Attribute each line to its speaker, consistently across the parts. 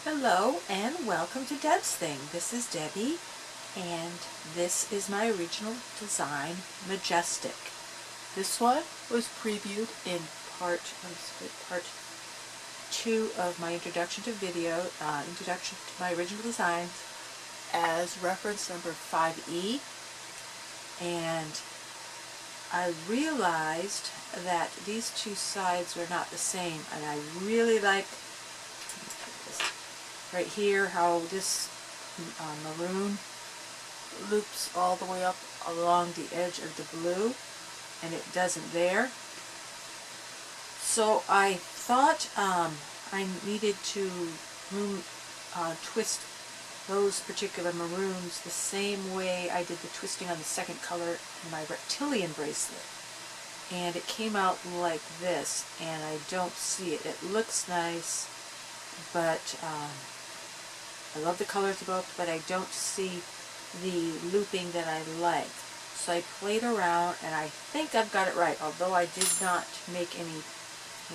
Speaker 1: Hello and welcome to Deb's Thing. This is Debbie and this is my original design, Majestic. This one was previewed in part 2 of my introduction to introduction to my original designs as reference number 5E, and I realized that these two sides were not the same, and I really like right here how this maroon loops all the way up along the edge of the blue, and it doesn't there. So I thought I needed to twist those particular maroons the same way I did the twisting on the second color in my reptilian bracelet. And it came out like this, and I don't see it. It looks nice, but I love the colors of both, but I don't see the looping that I like. So I played around, and I think I've got it right, although I did not make any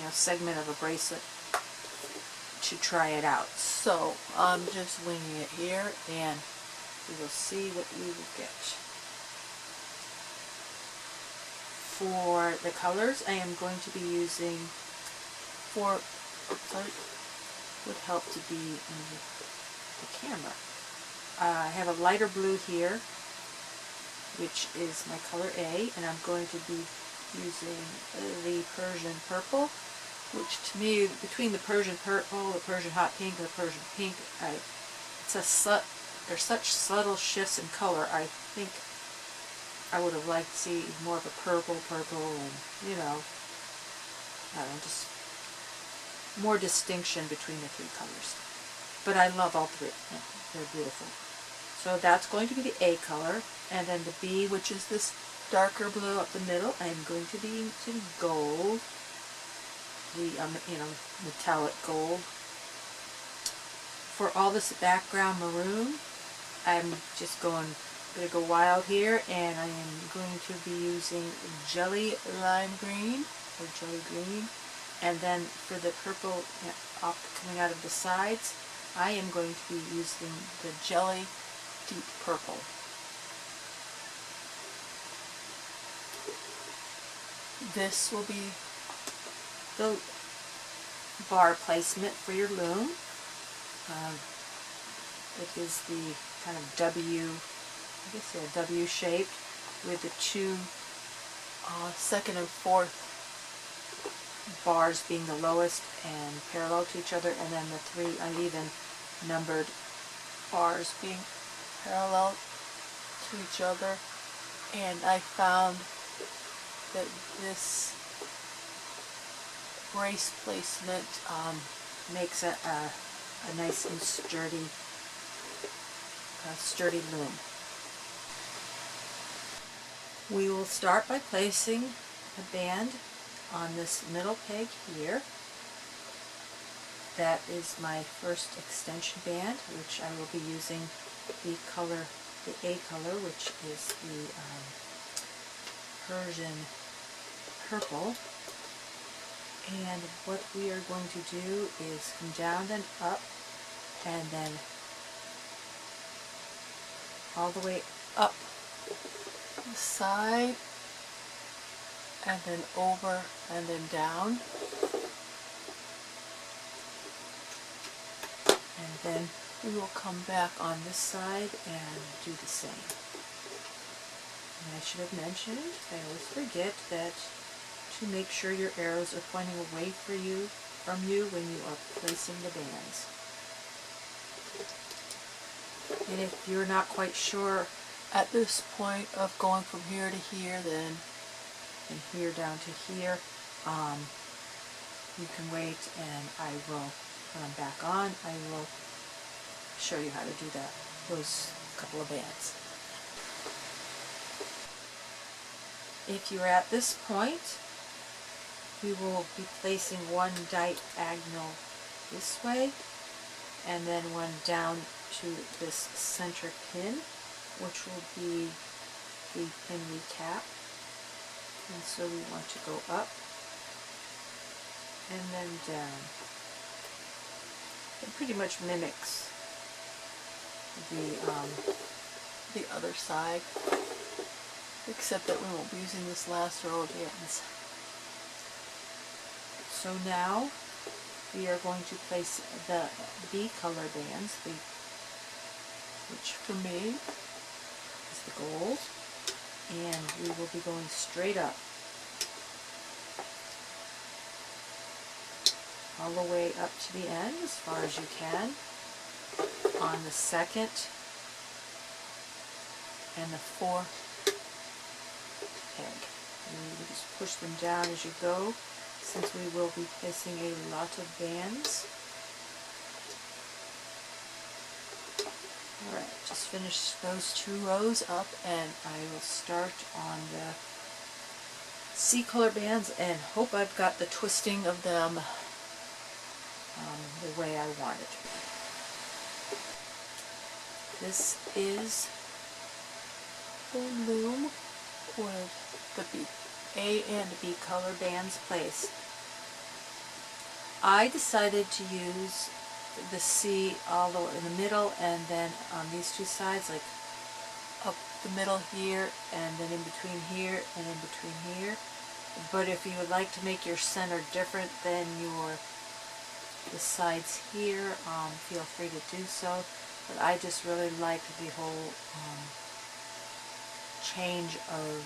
Speaker 1: segment of a bracelet to try it out. So I'm just winging it here, and we will see what we will get. For the colors, I am going to be using would help to be in the camera. I have a lighter blue here, which is my color A, and I'm going to be using the Persian purple, which to me, between the Persian purple, the Persian hot pink, and the Persian pink, there's such subtle shifts in color. I think I would have liked to see more of a purple, and I don't know, just more distinction between the three colors. But I love all three. Yeah, they're beautiful. So that's going to be the A color, and then the B, which is this darker blue up the middle, I'm going to be using gold, the metallic gold. For all this background maroon, I'm just going to go wild here, and I am going to be using jelly lime green or jelly green, and then for the purple coming out of the sides, I am going to be using the jelly deep purple. This will be the bar placement for your loom. It is the kind of W shaped, with the two second and fourth bars being the lowest and parallel to each other, and then the three uneven numbered bars being parallel to each other. And I found that this brace placement makes a nice and sturdy loom. We will start by placing a band on this middle peg here. That is my first extension band, which I will be using the A color, which is the Persian purple. And what we are going to do is come down, then up, and then all the way up the side, and then over, and then down, and then we will come back on this side and do the same. And I should have mentioned, I always forget, that to make sure your arrows are pointing away from you when you are placing the bands. And if you're not quite sure at this point of going from here to here, then and here down to here, you can wait, and I will, when I'm back on, I will show you how to do that, those couple of bands. If you're at this point, we will be placing one diagonal this way, and then one down to this center pin, which will be the pin recap. And so we want to go up and then down. It pretty much mimics the other side, except that we won't be using this last row of ends. So now we are going to place the B color bands, which for me is the gold, and we will be going straight up all the way up to the end as far as you can on the second and the fourth peg. And you just push them down as you go, since we will be placing a lot of bands. Alright, just finish those 2 rows up, and I will start on the C color bands and hope I've got the twisting of them the way I want it. This is the loom with the A and B color bands placed. I decided to use the C all the way in the middle, and then on these 2 sides, like up the middle here, and then in between here, and in between here. But if you would like to make your center different than the sides here, feel free to do so. But I just really like the whole change of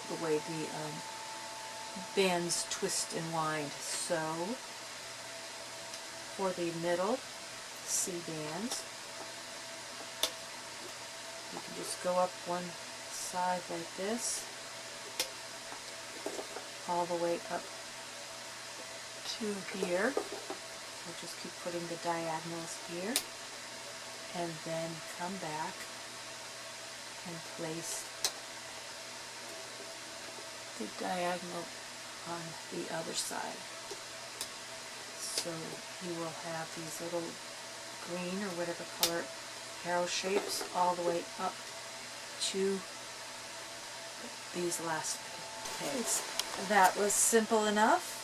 Speaker 1: the way the bands twist and wind. So for the middle C bands, you can just go up one side like this, all the way up to here. So just keep putting the diagonals here, and then come back and place the diagonal on the other side. So you will have these little green or whatever color arrow shapes all the way up to these last pegs. That was simple enough.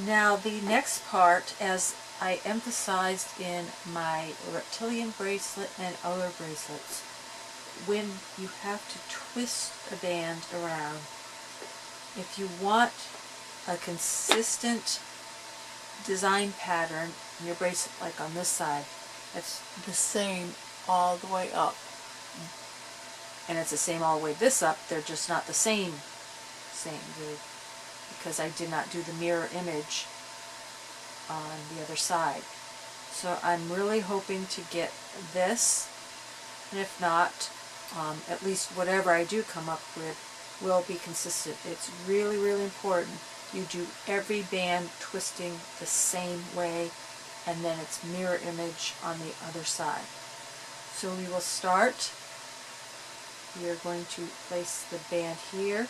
Speaker 1: Now the next part, as I emphasized in my reptilian bracelet and other bracelets, when you have to twist a band around, if you want a consistent design pattern in your bracelet, like on this side, it's the same all the way up. And it's the same all the way this up, they're just not the same, because I did not do the mirror image on the other side. So I'm really hoping to get this, and if not, at least whatever I do come up with will be consistent. It's really, really important you do every band twisting the same way, and then it's mirror image on the other side. So we will start. We are going to place the band here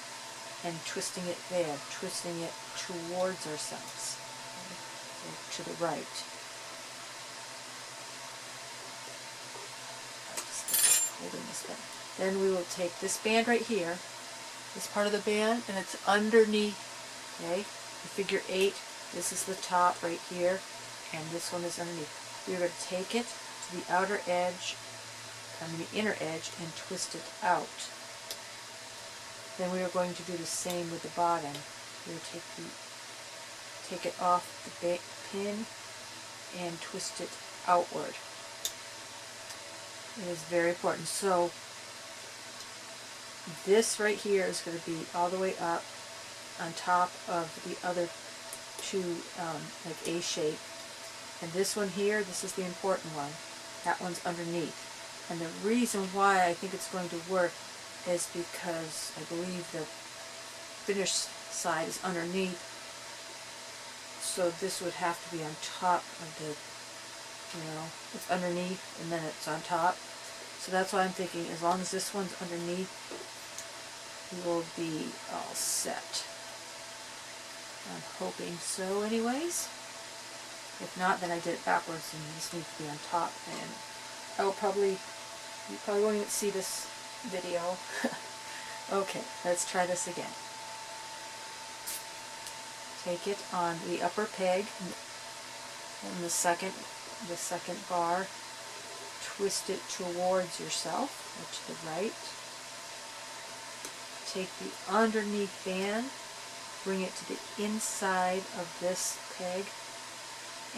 Speaker 1: and twisting it there, twisting it towards ourselves, to the right. Holding this band. Then we will take this band right here, this part of the band, and it's underneath, okay? The figure 8, this is the top right here, and this one is underneath. We're going to take it to the outer edge, the inner edge, and twist it out. Then we are going to do the same with the bottom. We will take it off the pin and twist it outward. It is very important. So this right here is going to be all the way up on top of the other 2, like A shape. And this one here, this is the important one. That one's underneath. And the reason why I think it's going to work is because I believe the finished side is underneath. So this would have to be on top of the, it's underneath and then it's on top. So that's why I'm thinking as long as this one's underneath, we will be all set. I'm hoping so anyways. If not, then I did it backwards and this needs to be on top, and I will you probably won't even see this video. Okay, let's try this again. take it on the upper peg and the second bar, twist it towards yourself, or to the right. Take the underneath band, bring it to the inside of this peg,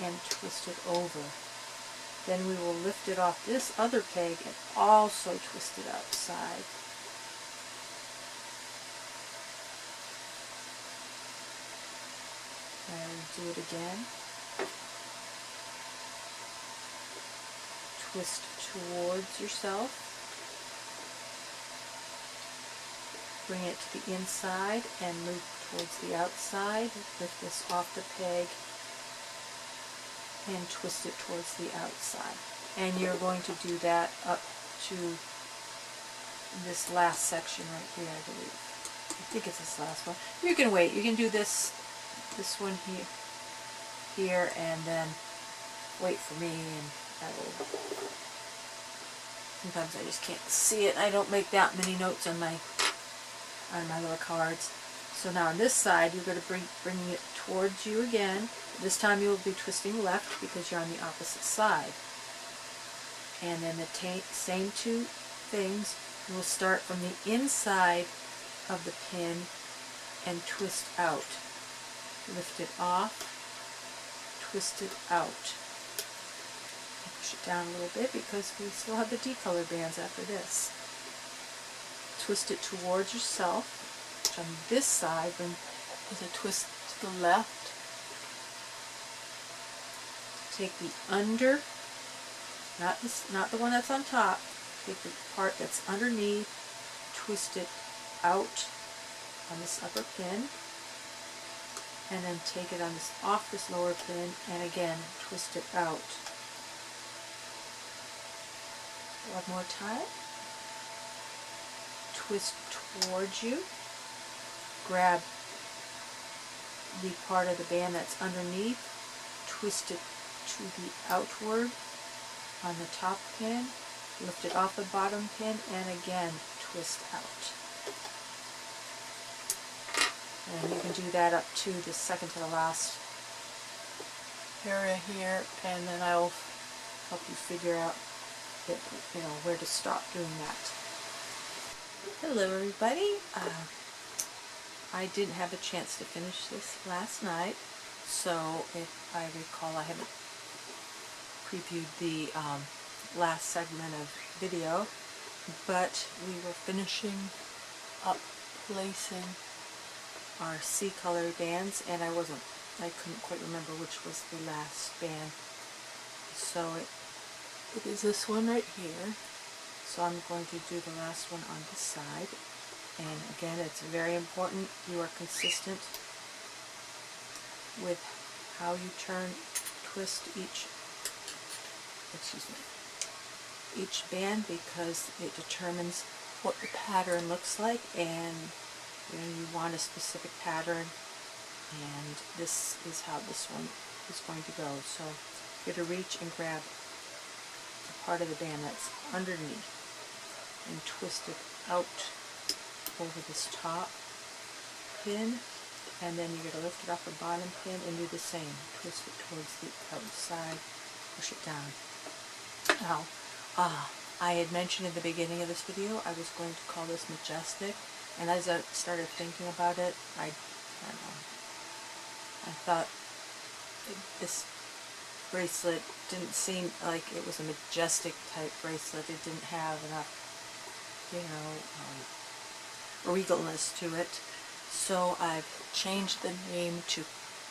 Speaker 1: and twist it over. Then we will lift it off this other peg and also twist it outside. And do it again. Twist towards yourself. Bring it to the inside and move towards the outside. Lift this off the peg and twist it towards the outside. And you're going to do that up to this last section right here, I believe. I think it's this last one. You can wait. You can do this one here, and then wait for me, and I will. Sometimes I just can't see it. I don't make that many notes on my little cards. So now on this side, you're going to bring it towards you again. This time you'll be twisting left because you're on the opposite side. And then the same two things. We'll start from the inside of the pin and twist out. Lift it off, twist it out. Push it down a little bit because we still have the decolor bands after this. Twist it towards yourself. On this side, then is a twist to the left. Take the under, not the one that's on top. Take the part that's underneath, twist it out on this upper pin, and then take it on this off this lower pin, and again twist it out. One more time. Twist towards you. Grab the part of the band that's underneath, twist it to the outward on the top pin, lift it off the bottom pin, and again twist out. And you can do that up to the second to the last area here, and then I'll help you figure out where to stop doing that. Hello everybody. I didn't have a chance to finish this last night, so if I recall, I haven't previewed the last segment of video, but we were finishing up placing our C color bands, and I couldn't quite remember which was the last band, so it is this one right here. So I'm going to do the last one on this side. And again, it's very important you are consistent with how you twist each band, because it determines what the pattern looks like, and you want a specific pattern, and this is how this one is going to go. So you're going to reach and grab the part of the band that's underneath and twist it out over this top pin, and then you're going to lift it off the bottom pin and do the same. Twist it towards the outside, push it down. Now, I had mentioned in the beginning of this video I was going to call this Majestic, and as I started thinking about it, I thought this bracelet didn't seem like it was a majestic type bracelet. It didn't have enough, regalness to it, so I've changed the name to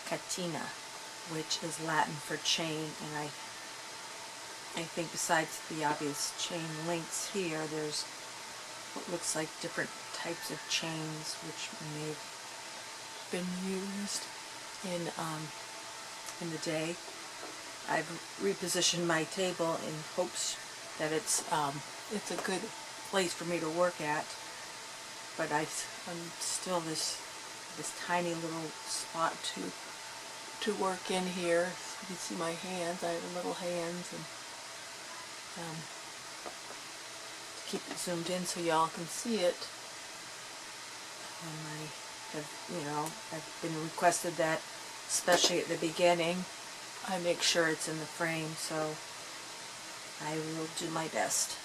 Speaker 1: CATENA, which is Latin for chain, and I think besides the obvious chain links here, there's what looks like different types of chains which may have been used in the day. I've repositioned my table in hopes that it's a good place for me to work at, but I'm still this tiny little spot to work in here. You can see my hands. I have little hands, and to keep it zoomed in so y'all can see it on my I've been requested that, especially at the beginning, I make sure it's in the frame, so I will do my best.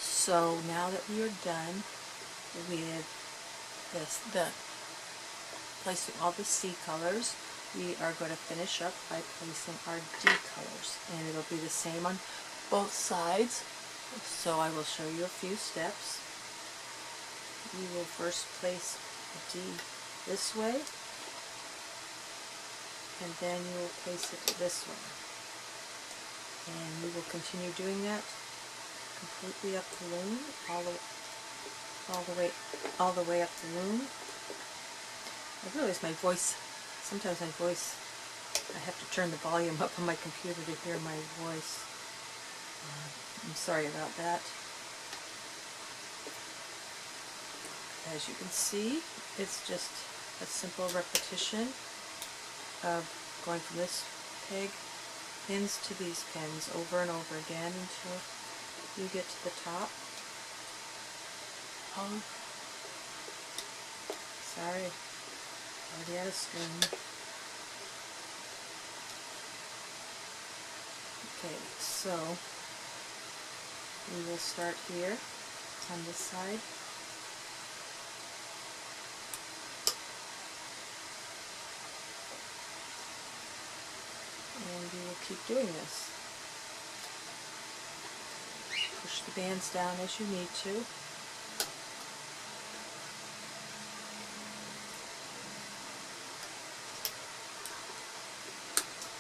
Speaker 1: So now that we are done with placing all the C colors, we are going to finish up by placing our D colors, and it'll be the same on both sides. So I will show you a few steps. You will first place the D this way, and then you will place it this way. And we will continue doing that completely up the loom, all the way up the loom. I realize my voice, sometimes my voice, I have to turn the volume up on my computer to hear my voice. I'm sorry about that. As you can see, it's just a simple repetition of going from this pins to these pins over and over again until you get to the top. Oh, sorry, already out of string. Okay, so we will start here on this side. And we will keep doing this. Push the bands down as you need to.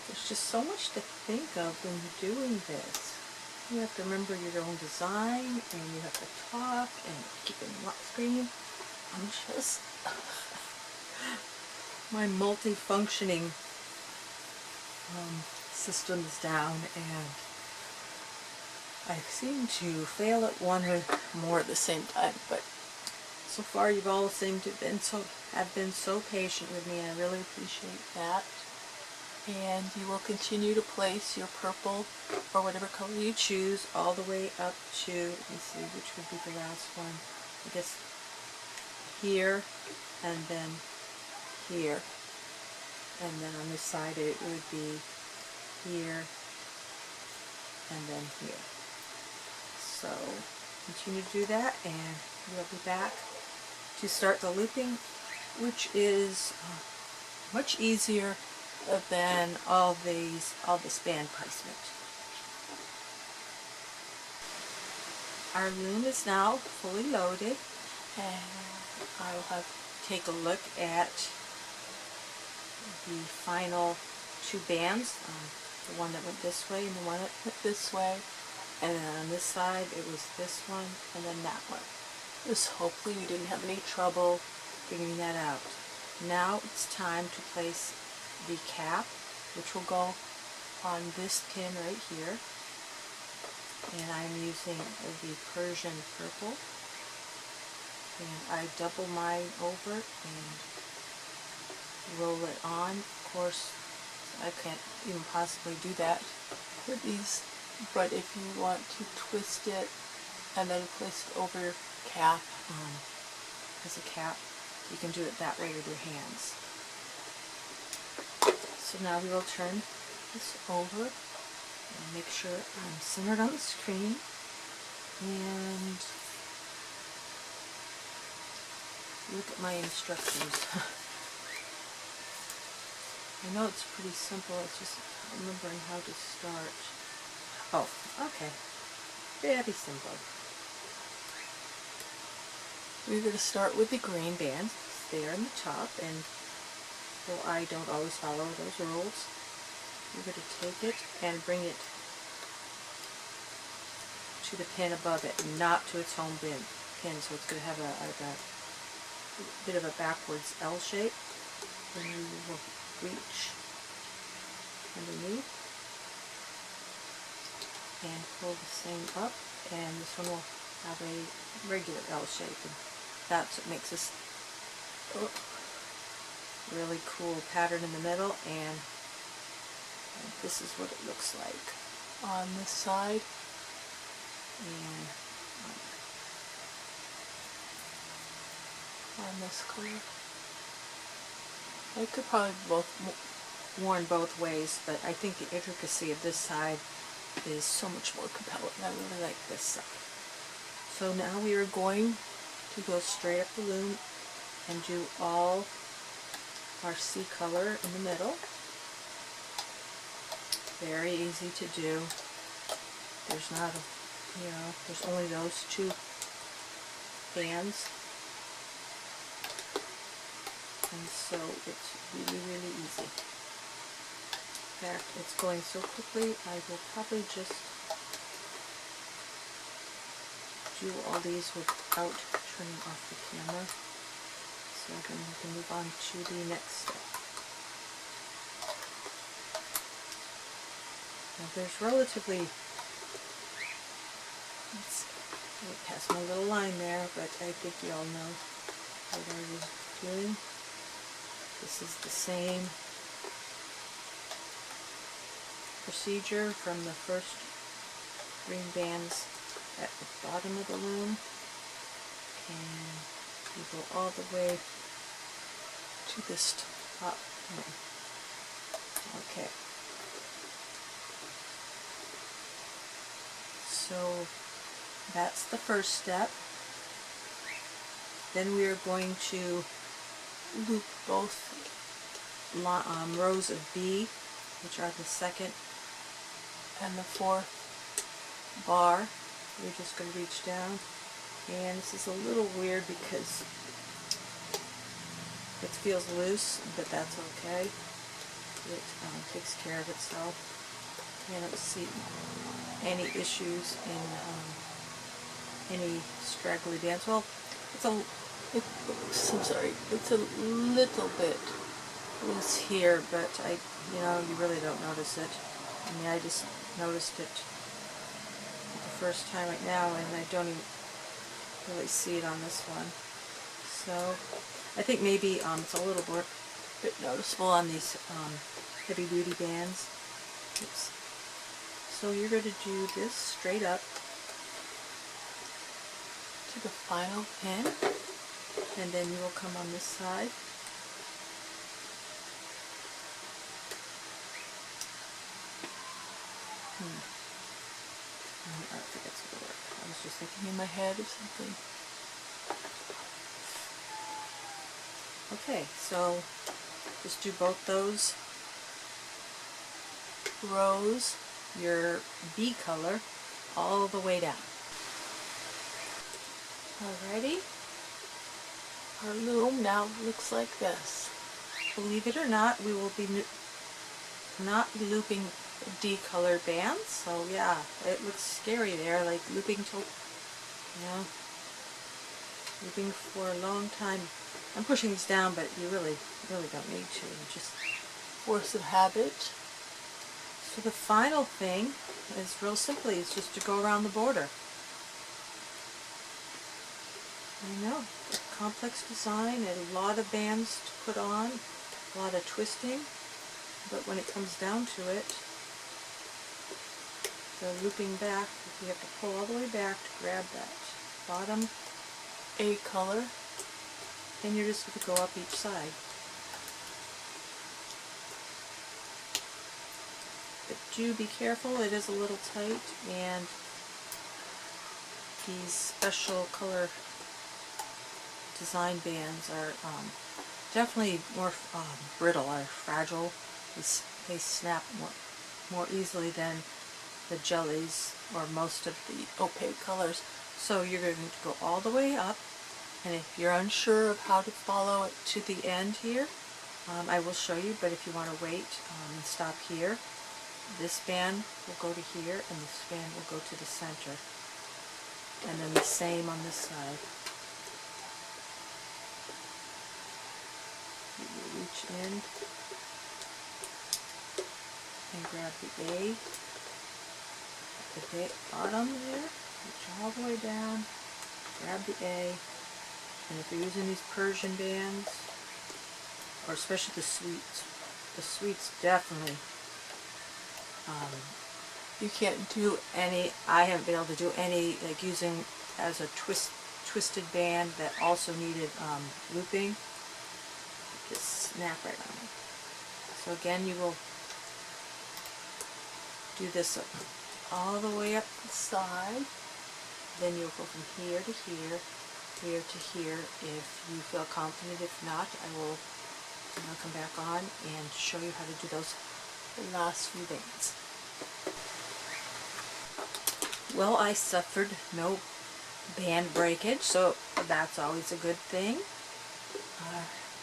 Speaker 1: There's just so much to think of when you're doing this. You have to remember your own design, and you have to talk and keep it on screen. I'm just my multifunctioning systems down, and I seem to fail at one or more at the same time, but so far you've all seemed to have been so patient with me, and I really appreciate that. And you will continue to place your purple or whatever color you choose all the way up to, let me see, which would be the last one, I guess here, and then here. And then on this side it would be here and then here. So continue to do that, and we'll be back to start the looping, which is much easier than all this band placement. Our loom is now fully loaded, and I will take a look at the final two bands, the one that went this way and the one that went this way, and then on this side it was this one and then that one. Just hopefully we didn't have any trouble figuring that out. Now it's time to place the cap, which will go on this pin right here, and I'm using the Persian purple, and I double mine over and roll it on. Of course, I can't even possibly do that with these, but if you want to twist it and then place it over your cap as a cap, you can do it that way with your hands. So now we will turn this over and make sure I'm centered on the screen, and look at my instructions. I know it's pretty simple, it's just remembering how to start. Oh, okay. Very simple. We're going to start with the green band there on the top, and though I don't always follow those rules, we're going to take it and bring it to the pin above it, not to its home pin. So it's going to have a bit of a backwards L shape. Then we will reach underneath and pull the same up, and this one will have a regular L shape, and that's what makes this really cool pattern in the middle. And this is what it looks like on this side and on this color.
Speaker 2: I could probably
Speaker 1: worn both ways, but I think the intricacy of this side is so much more compelling. I really like this side. So now we are going to go straight up the loom and do all our C color in the middle. Very easy to do. There's not a, there's only those two bands. And so it's really, really easy. In fact, it's going so quickly, I will probably just do all these without turning off the camera, so then we can move on to the next step. Now there's relatively, let's get past my little line there, but I think you all know what I was doing. This is the same procedure from the first green bands at the bottom of the loom, and you go all the way to this top one. Okay. So that's the first step. Then we are going to loop both rows of B, which are the second and the fourth bar. You're just going to reach down, and this is a little weird because it feels loose, but that's okay. It takes care of itself. I don't see any issues in any straggly bands. Well, I'm sorry, it's a little bit loose here, but you really don't notice it. I mean, I just noticed it the first time right now, and I don't even really see it on this one. So I think maybe it's a little bit noticeable on these heavy duty bands. Oops. So you're going to do this straight up to the final pin, and then you will come on this side. I think that's going to work. I was just thinking in my head of something. Okay, so just do both those rows, your B color, all the way down. Alrighty, our loom now looks like this. Believe it or not, we will be not looping D-colored bands, so yeah, it looks scary there, like looping till, looping for a long time. I'm pushing these down, but you really don't need to. Just force of habit. So the final thing is real simply, it's just to go around the border. I know, a complex design and a lot of bands to put on, a lot of twisting, but when it comes down to it, the looping back, you have to pull all the way back to grab that bottom A color, and you're just going to go up each side. But do be careful, it is a little tight, and these special color design bands are definitely more brittle or fragile. They snap more easily than the jellies or most of the opaque colors. So you're going to go all the way up, and if you're unsure of how to follow it to the end here, I will show you, but if you want to wait and stop here, this band will go to here and this band will go to the center, and then the same on this side. You reach in and grab the A at the bottom there, reach all the way down, grab the A, and if you're using these Persian bands, or especially the sweets definitely, you can't do any, I haven't been able to do any, like using as a twisted band that also needed looping. just snap right on it. So again, you will do this all the way up the side. Then you'll go from here to here, here to here. If you feel confident, if not, I will come back on and show you how to do those last few bands. Well, I suffered no band breakage, so that's always a good thing.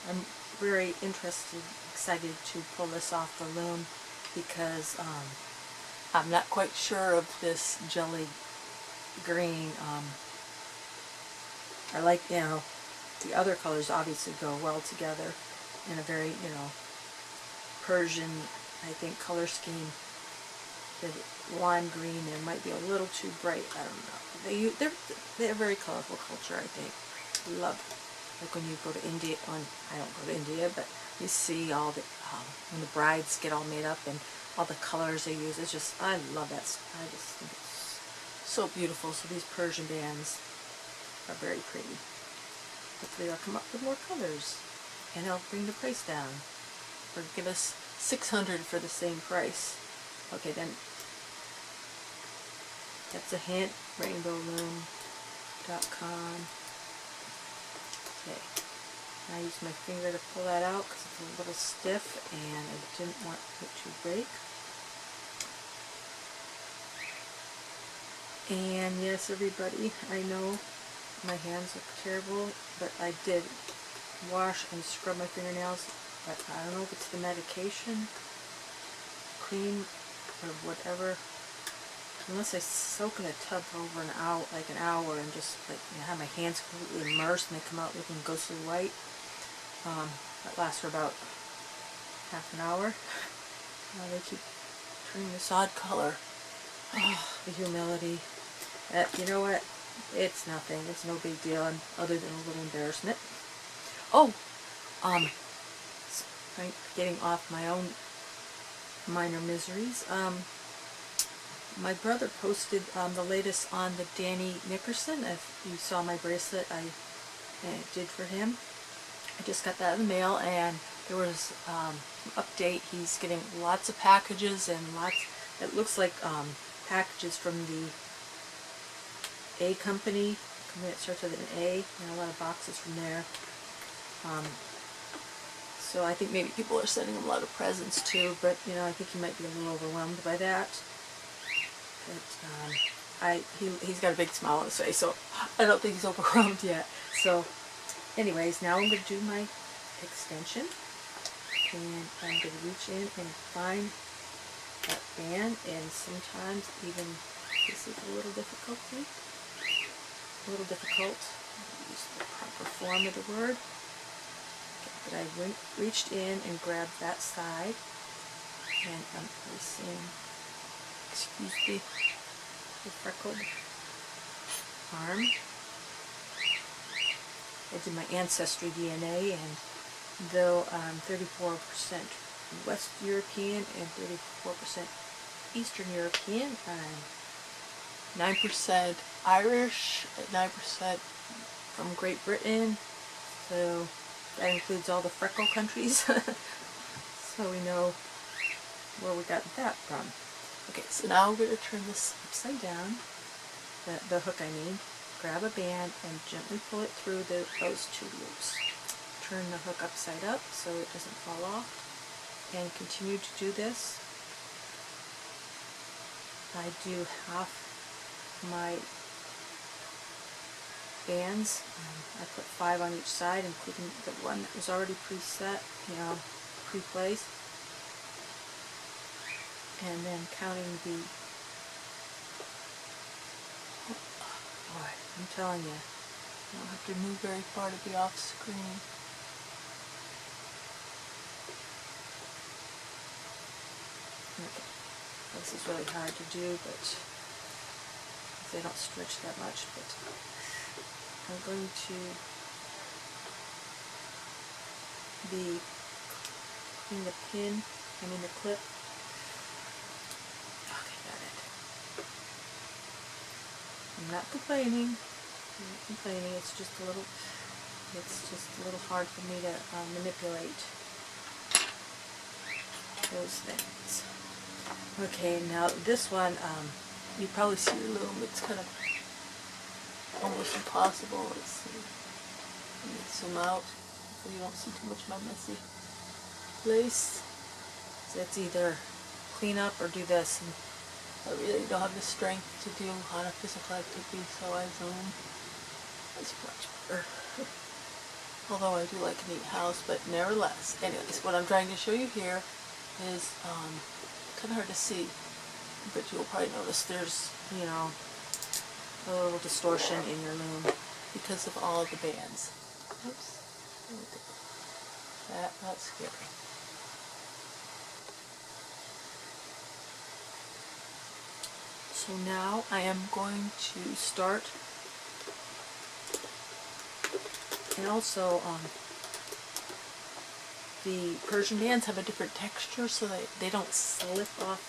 Speaker 1: I'm very excited to pull this off the loom because I'm not quite sure of this jelly green. I like, the other colors obviously go well together in a very, Persian, I think, color scheme. The lime green there might be a little too bright. I don't know. They're a very colorful culture, I think. Love it. Like when you go to India, I don't go to India, but you see all the, when the brides get all made up and all the colors they use. It's just, I love that. I just think it's so beautiful. So these Persian bands are very pretty. Hopefully I'll come up with more colors and I'll bring the price down. Or give us $600 for the same price. Okay, then that's a hint, rainbowloom.com. Okay, I use my finger to pull that out because it's a little stiff and I didn't want it to break. And yes, everybody, I know my hands look terrible, but I did wash and scrub my fingernails, but I don't know if it's the medication, cream, or whatever. Unless I soak in a tub for over an hour, and just have my hands completely immersed and they come out looking ghostly white. That lasts for about half an hour. They keep turning this odd color. Oh, the humility. You know what? It's nothing. It's no big deal, other than a little embarrassment. Oh, getting off my own minor miseries. My brother posted the latest on the Danny Nickerson. If you saw my bracelet I did for him. I just got that in the mail, and there was an update. He's getting lots of packages and it looks like packages from the A company that starts with an A, and a lot of boxes from there. So I think maybe people are sending him a lot of presents too, but I think he might be a little overwhelmed by that. But he's got a big smile on his face, so I don't think he's overwhelmed yet. So anyways, now I'm going to do my extension, and I'm going to reach in and find that band, and sometimes even, this is a little difficult, use the proper form of the word. Okay, but I reached in and grabbed that side, and I'm placing, excuse me, the freckled arm. I did my ancestry DNA, and though I'm 34% West European and 34% Eastern European, I'm 9% Irish, 9% from Great Britain, so that includes all the freckle countries. So we know where we got that from. Okay, so now we're going to turn this upside down, the hook I mean, grab a band and gently pull it through those two loops. Turn the hook upside up so it doesn't fall off, and continue to do this. I do half my bands. I put 5 on each side, including the one that was already preset, pre-placed. And then counting the, boy, I'm telling you, I don't have to move very far to be off screen. Okay, this is really hard to do, but they don't stretch that much. But I'm going to clean the pin, the clip. I'm not complaining, it's just a little It's just a little hard for me to manipulate those things. Okay, now this one, you probably see your loom. It's kind of almost impossible. Let's see. Let me zoom out so you don't see too much of my messy lace. So it's either clean up or do this. And I really don't have the strength to do on a physical activity, so I zoom. It's much better. Although I do like a neat house, but nevertheless. Anyways, what I'm trying to show you here is kind of hard to see, but you'll probably notice there's, you know, a little distortion in your loom because of all the bands. Oops. That's scary. So now I am going to start, and also the Persian bands have a different texture so they don't slip off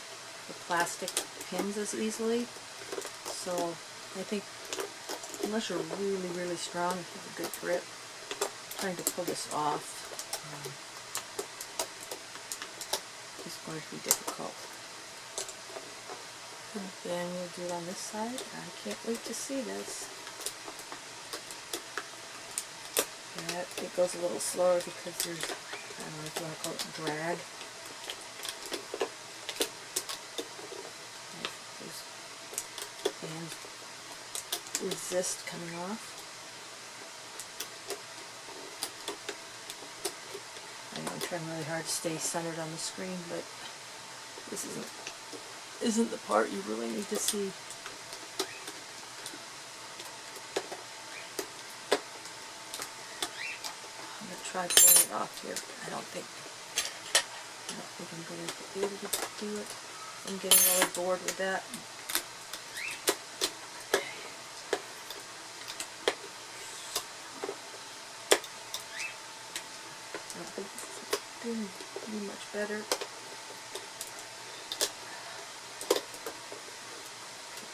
Speaker 1: the plastic pins as easily. So I think unless you're really, really strong, you have a good grip, trying to pull this off is going to be difficult. And then we'll do it on this side. I can't wait to see this. Yeah, it goes a little slower because there's, I don't know if you want to call it drag. Those bands resist coming off. I know I'm trying really hard to stay centered on the screen, but this isn't the part you really need to see. I'm going to try pulling it off here. I don't think I'm going to be able to do it. I'm getting really bored with that. I don't think this is doing me much better.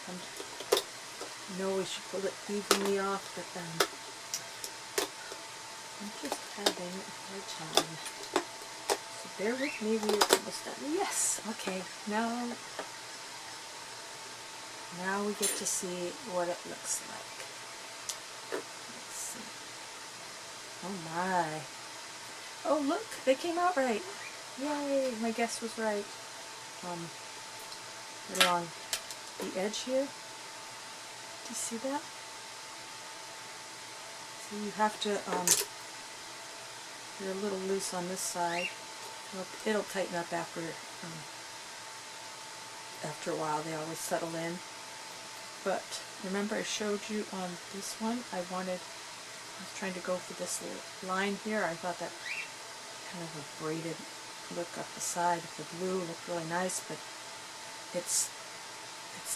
Speaker 1: I know we should pull it evenly off, but then I'm just having a hard time. So bear with me, we're almost done. Yes! Okay, now we get to see what it looks like. Let's see. Oh my. Oh look, they came out right. Yay, my guess was right. Along the edge here. Do you see that? So you have to, you're a little loose on this side. It'll tighten up after a while. They always settle in. But remember I showed you on this one, I was trying to go for this little line here. I thought that kind of a braided look up the side of the blue looked really nice, but it's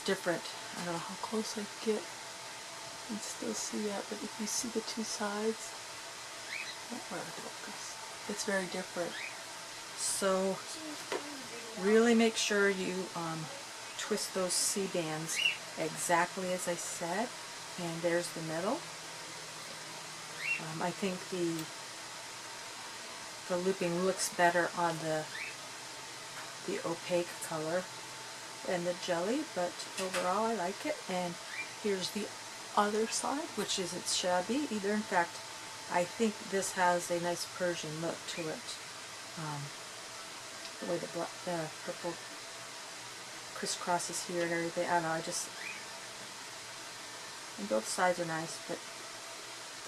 Speaker 1: different. I don't know how close I get. You can still see that, but if you see the two sides, it's very different. So really make sure you twist those C bands exactly as I said, and there's the middle. I think the looping looks better on the opaque color and the jelly, but overall I like it. And here's the other side, which isn't shabby either. In fact, I think this has a nice Persian look to it. The way the purple crisscrosses here and everything. I don't know, and both sides are nice, but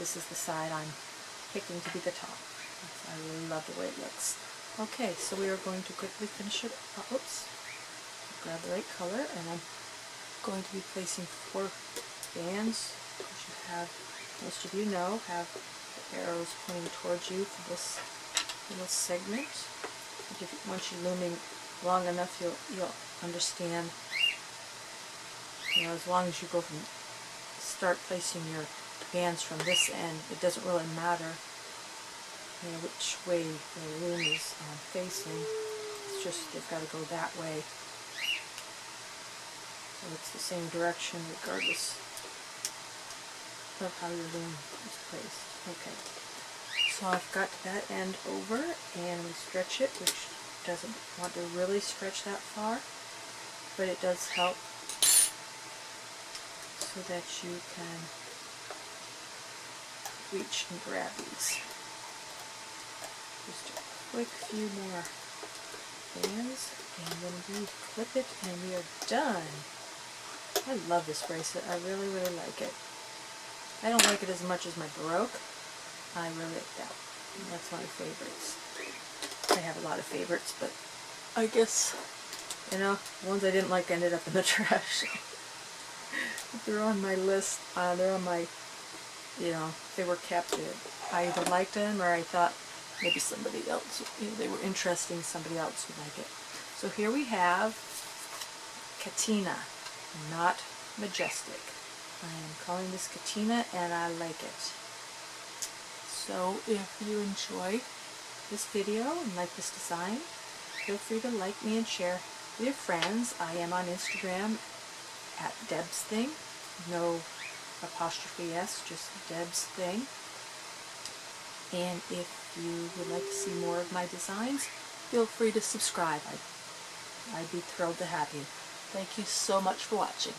Speaker 1: this is the side I'm picking to be the top. I really love the way it looks. Okay, so we are going to quickly finish it. Oops. Grab the right color, and I'm going to be placing 4 bands, which you have, most of you know, have the arrows pointing towards you for this little segment. Once you're looming long enough, you'll understand. You know, as long as you start placing your bands from this end, it doesn't really matter, you know, which way the loom is facing. It's just they've got to go that way. So it's the same direction regardless of how your loom is placed. Okay. So I've got that end over, and we stretch it, which doesn't want to really stretch that far, but it does help so that you can reach and grab these. Just a quick few more bands, and then we clip it, and we are done. I love this bracelet. I really, really like it. I don't like it as much as my Baroque. I really like that. That's my favorites. I have a lot of favorites, but I guess, you know, the ones I didn't like ended up in the trash. They're on my list. They're on my, you know, they were kept. I either liked them or I thought maybe somebody else, you know, they were interesting, somebody else would like it. So here we have CATENA, not Majestic. I am calling this CATENA, and I like it. So if you enjoy this video and like this design, feel free to like me and share with your friends. I am on Instagram at Deb's Thing. No apostrophe S, just Deb's Thing. And if you would like to see more of my designs, feel free to subscribe. I'd be thrilled to have you. Thank you so much for watching.